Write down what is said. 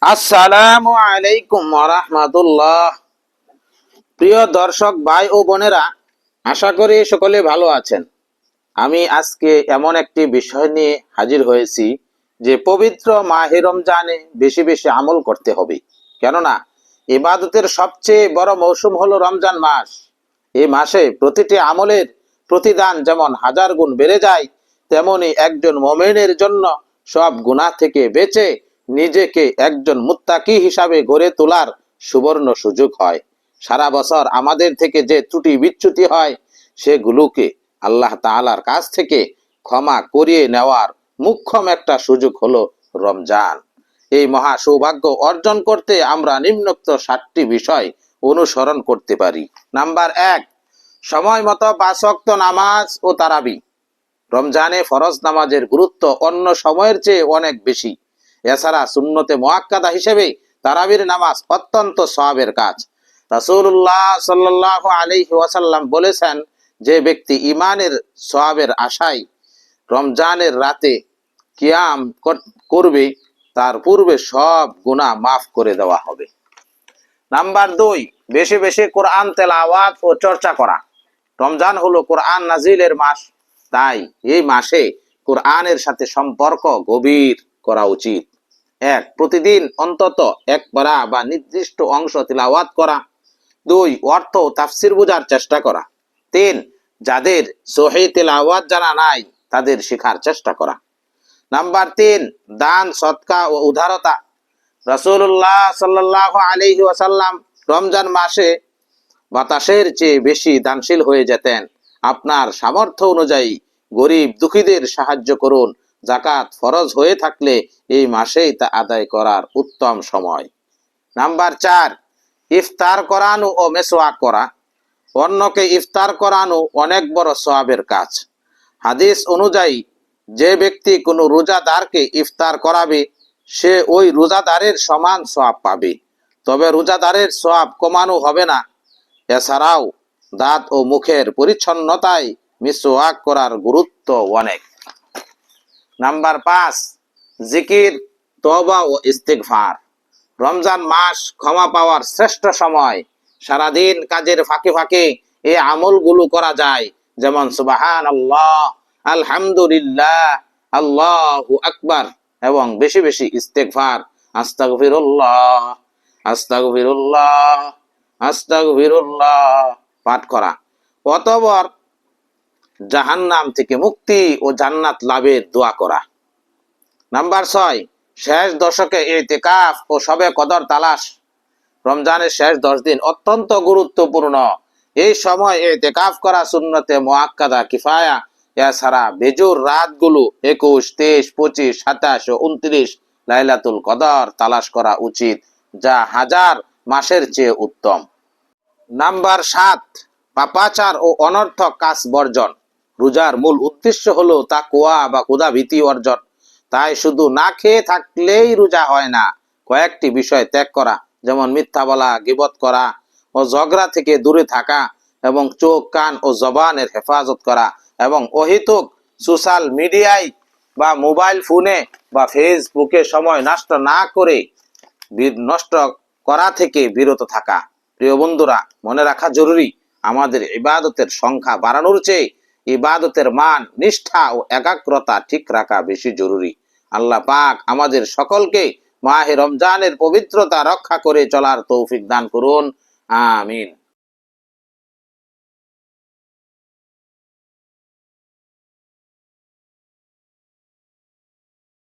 আসসালামু আলাইকুম ওয়া রাহমাতুল্লাহ। প্রিয় দর্শক ভাই ও বোনেরা, আশা করি সকলে ভালো আছেন। আমি আজকে এমন একটি বিষয় নিয়ে হাজির হয়েছি যে পবিত্র মাহে রমজানে বেশি বেশি আমল করতে হবে। কেননা ইবাদতের সবচেয়ে বড় মৌসুম হলো রমজান মাস। এই মাসে প্রতিটি আমলের প্রতিদান যেমন হাজার গুণ বেড়ে যায়, তেমনি একজন মুমিনের জন্য সব গুনাহ থেকে বেঁচে নিজেকে একজন মুত্তাকি হিসাবে গড়ে তোলার সুবর্ণ সুযোগ হয়। সারা বছর আমাদের থেকে যে ত্রুটি বিচ্যুতি হয়, সেগুলোকে আল্লাহ তাআলার কাছ থেকে ক্ষমা করিয়ে নেওয়ার মুখ্যম একটা সুযোগ হলো রমজান। এই মহা সৌভাগ্য অর্জন করতে আমরা নিম্নোক্ত 7টি বিষয় অনুসরণ করতে পারি। নাম্বার 1, সময় মতো 5 ওয়াক্ত নামাজ ও তারাবি। রমজানে ফরজ নামাজের গুরুত্ব অন্য সময়ের চেয়ে অনেক বেশি। এছাড়া সুন্নতে মুআক্কাদা হিসেবে তারাবির নামাজ অত্যন্ত সওয়াবের কাজ। রাসূলুল্লাহ সাল্লাল্লাহু আলাইহি ওয়াসাল্লাম বলেছেন, যে ব্যক্তি ঈমানের সওয়াবের আশায় রমজানের রাতে কিয়াম করবে, তার পূর্বে সব গুনাহ মাফ করে দেওয়া হবে। নাম্বার 2, বেশি বেশি কোরআন তেলাওয়াত ও চর্চা করা। রমজান হলো কোরআন নাজিলের মাস, তাই এই মাসে কোরআনের সাথে সম্পর্ক গভীর করা উচিত। 1, প্রতিদিন অন্তত এক পারা বা নির্দিষ্ট অংশ তেলাওয়াত করা। 2, অর্থ ও তাফসির বোঝার চেষ্টা করা। 3, যাদের সহিহ তেলাওয়াত জানা নাই তাদের শেখার চেষ্টা করা। নাম্বার 3, দান, সদকা ও উদারতা। রাসূলুল্লাহ সাল্লাল্লাহু আলাইহি ওয়াসাল্লাম রমজান মাসে বাতাসের চেয়ে বেশি দানশীল হয়ে যেতেন। আপনার সামর্থ্য অনুযায়ী গরিব দুঃখীদের সাহায্য করুন। যাকাত ফরজ হয়ে থাকলে এই মাসেই তা আদায় করার উত্তম সময়। নাম্বার 4, ইফতার করানো ও মেসওয়াক করা। অন্যকে ইফতার করানো অনেক বড় সওয়াবের কাজ। হাদিস অনুযায়ী যে ব্যক্তি কোনো রোজাদারকে ইফতার করাবে, সে ওই রোজাদারের সমান সওয়াব পাবে। তবে রোজাদারের সওয়াব কমানো হবে না। এছাড়াও দাঁত ও মুখের পরিচ্ছন্নতায় মিসওয়াক করার গুরুত্ব অনেক। নাম্বার 5, জিকির, তওবা ও ইস্তিগফার। রমজান মাস ক্ষমা পাওয়ার শ্রেষ্ঠ সময়। সারাদিন কাজের ফাঁকে ফাঁকে এই আমলগুলো করা যায়, যেমন সুবহানাল্লাহ, আলহামদুলিল্লাহ, আল্লাহু আকবার, এবং বেশি বেশি ইস্তিগফার, আস্তাগফিরুল্লাহ, আস্তাগফিরুল্লাহ, আস্তাগফিরুল্লাহ পাঠ করা। অতঃপর জাহান্নাম থেকে মুক্তি ও জান্নাত লাভের দোয়া করা। নাম্বার 6, শেষ দশকে ইতিকাফ ও শবে কদর তালাশ। রমজানের শেষ 10 দিন অত্যন্ত গুরুত্বপূর্ণ। এই সময় ইতিকাফ করা সুন্নতে মুআক্কাদা কিফায়া। এছাড়া বেজুর রাতগুলো 21, 23, 25, 27 ও 29 লাইলাতুল কদর তালাশ করা উচিত, যা হাজার মাসের চেয়ে উত্তম। নাম্বার 7, পাপাচার ও অনর্থক কাজ বর্জন। রোজার মূল উদ্দেশ্য হলো তাকওয়া বা ক্ষুধাভীতি অর্জন। তাই শুধু না খেয়ে থাকলেই রোজা হয় না। কয়েকটি বিষয় ত্যাগ করা, যেমন মিথ্যা বলা, গীবত করা ও ঝগড়া থেকে দূরে থাকা, এবং চোখ, কান ও জবানের হেফাজত করা, এবং অহেতুক সোশ্যাল মিডিয়ায় বা মোবাইল ফোনে বা ফেসবুকে সময় নষ্ট না করে নষ্ট করা থেকে বিরত থাকা। প্রিয় বন্ধুরা, মনে রাখা জরুরি, আমাদের ইবাদতের সংখ্যা বাড়ানোর চেয়ে ইবাদতের মান, নিষ্ঠা ও একাগ্রতা ঠিক রাখা বেশি জরুরি। আল্লাহ পাক আমাদের সকলকে মাহে রমজানের পবিত্রতা রক্ষা করে চলার তৌফিক দান করুন। আমিন।